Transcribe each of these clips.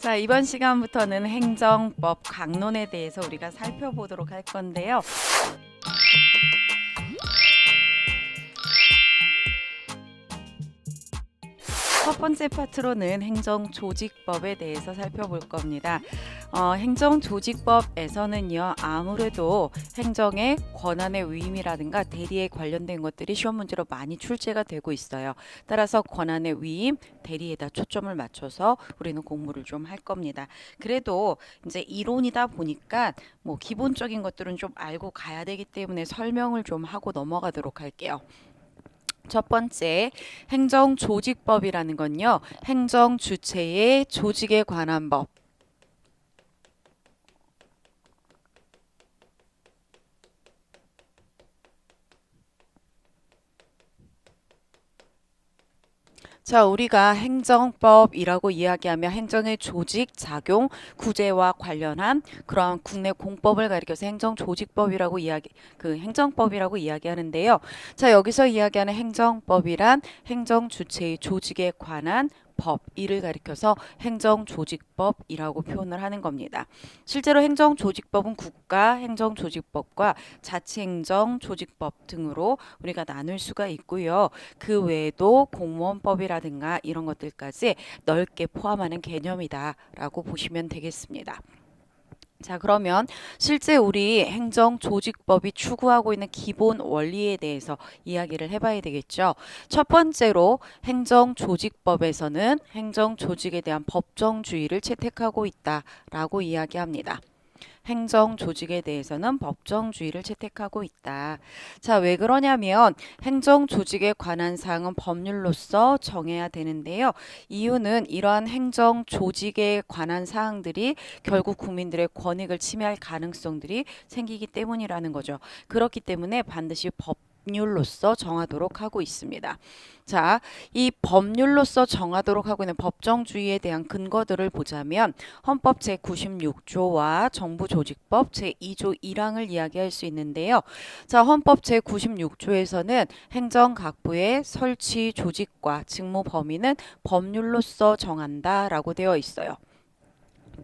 자, 이번 시간부터는 행정법 강론에 대해서 우리가 살펴보도록 할 건데요. 첫 번째 파트로는 행정조직법에 대해서 살펴볼 겁니다. 행정조직법에서는요, 아무래도 행정의 권한의 위임이라든가 대리에 관련된 것들이 시험 문제로 많이 출제가 되고 있어요. 따라서 권한의 위임, 대리에다 초점을 맞춰서 우리는 공부를 좀 할 겁니다. 그래도 이제 이론이다 보니까 뭐 기본적인 것들은 좀 알고 가야 되기 때문에 설명을 좀 하고 넘어가도록 할게요. 첫 번째, 행정조직법이라는 건요, 행정 주체의 조직에 관한 법. 자, 우리가 행정법이라고 이야기하면 행정의 조직, 작용, 구제와 관련한 그러한 국내 공법을 가리켜서 행정조직법이라고 행정법이라고 이야기하는데요. 자, 여기서 이야기하는 행정법이란 행정 주체의 조직에 관한 법, 이를 가리켜서 행정조직법이라고 표현을 하는 겁니다. 실제로 행정조직법은 국가 행정조직법과 자치행정조직법 등으로 우리가 나눌 수가 있고요. 그 외에도 공무원법이라든가 이런 것들까지 넓게 포함하는 개념이다라고 보시면 되겠습니다. 자, 그러면 실제 우리 행정조직법이 추구하고 있는 기본 원리에 대해서 이야기를 해봐야 되겠죠. 첫 번째로 행정조직법에서는 행정조직에 대한 법정주의를 채택하고 있다라고 이야기합니다. 행정조직에 대해서는 법정주의를 채택하고 있다. 자, 왜 그러냐면 행정조직에 관한 사항은 법률로서 정해야 되는데요. 이유는 이러한 행정조직에 관한 사항들이 결국 국민들의 권익을 침해할 가능성들이 생기기 때문이라는 거죠. 그렇기 때문에 반드시 법률로서 정하도록 하고 있습니다. 자, 이 법률로서 정하도록 하고 있는 법정주의에 대한 근거들을 보자면 헌법 제96조와 정부조직법 제2조 1항을 이야기할 수 있는데요. 자, 헌법 제96조에서는 행정각부의 설치 조직과 직무 범위는 법률로서 정한다라고 되어 있어요.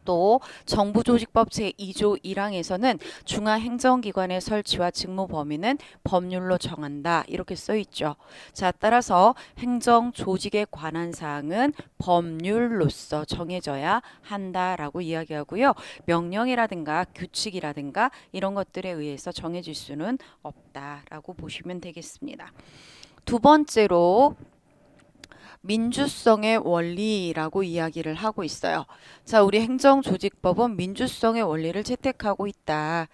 또 정부조직법 제2조 1항에서는 중앙행정기관의 설치와 직무 범위는 법률로 정한다 이렇게 써 있죠. 자, 따라서 행정조직에 관한 사항은 법률로서 정해져야 한다라고 이야기하고요. 명령이라든가 규칙이라든가 이런 것들에 의해서 정해질 수는 없다라고 보시면 되겠습니다. 두 번째로 민주성의 원리라고 이야기를 하고 있어요. 자, 우리 행정조직법은 민주성의 원리를 채택하고 있다.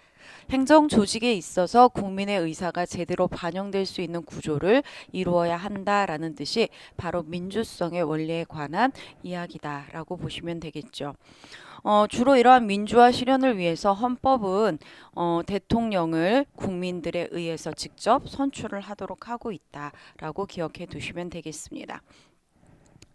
행정조직에 있어서 국민의 의사가 제대로 반영될 수 있는 구조를 이루어야 한다라는 뜻이 바로 민주성의 원리에 관한 이야기다라고 보시면 되겠죠. 주로 이러한 민주화 실현을 위해서 헌법은 대통령을 국민들에 의해서 직접 선출을 하도록 하고 있다라고 기억해 두시면 되겠습니다.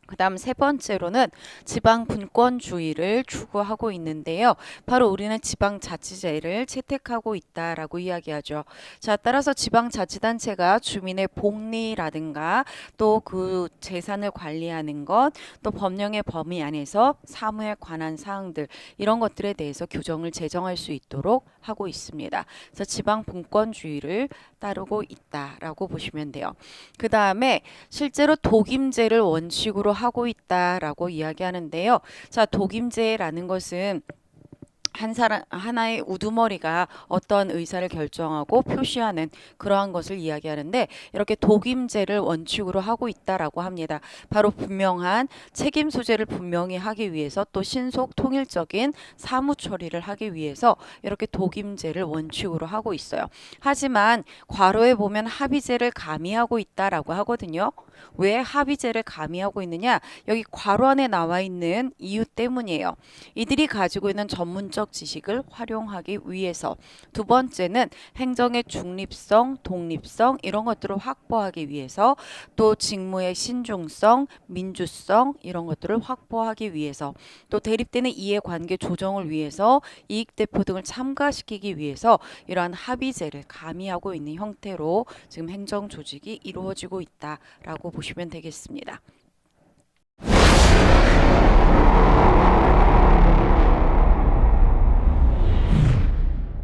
그 다음 세 번째로는 지방 분권주의를 추구하고 있는데요. 바로 우리는 지방자치제를 채택하고 있다라고 이야기하죠. 자, 따라서 지방자치단체가 주민의 복리라든가 또 그 재산을 관리하는 것, 또 법령의 범위 안에서 사무에 관한 사항들 이런 것들에 대해서 규정을 제정할 수 있도록 하고 있습니다. 그래서 지방 분권주의를 따르고 있다라고 보시면 돼요. 그 다음에 실제로 독임제를 원칙으로 하고 있다라고 이야기하는데요. 자, 독임제라는 것은 하나의 우두머리가 어떤 의사를 결정하고 표시하는 그러한 것을 이야기하는데 이렇게 독임제를 원칙으로 하고 있다라고 합니다. 바로 분명한 책임 소재를 분명히 하기 위해서 또 신속 통일적인 사무 처리를 하기 위해서 이렇게 독임제를 원칙으로 하고 있어요. 하지만 괄호에 보면 합의제를 가미하고 있다라고 하거든요. 왜 합의제를 가미하고 있느냐? 여기 괄호 안에 나와 있는 이유 때문이에요. 이들이 가지고 있는 전문적 지식을 활용하기 위해서. 두 번째는 행정의 중립성, 독립성 이런 것들을 확보하기 위해서. 또 직무의 신중성, 민주성 이런 것들을 확보하기 위해서. 또 대립되는 이해관계 조정을 위해서 이익대표 등을 참가시키기 위해서 이러한 합의제를 가미하고 있는 형태로 지금 행정조직이 이루어지고 있다라고 보시면 되겠습니다.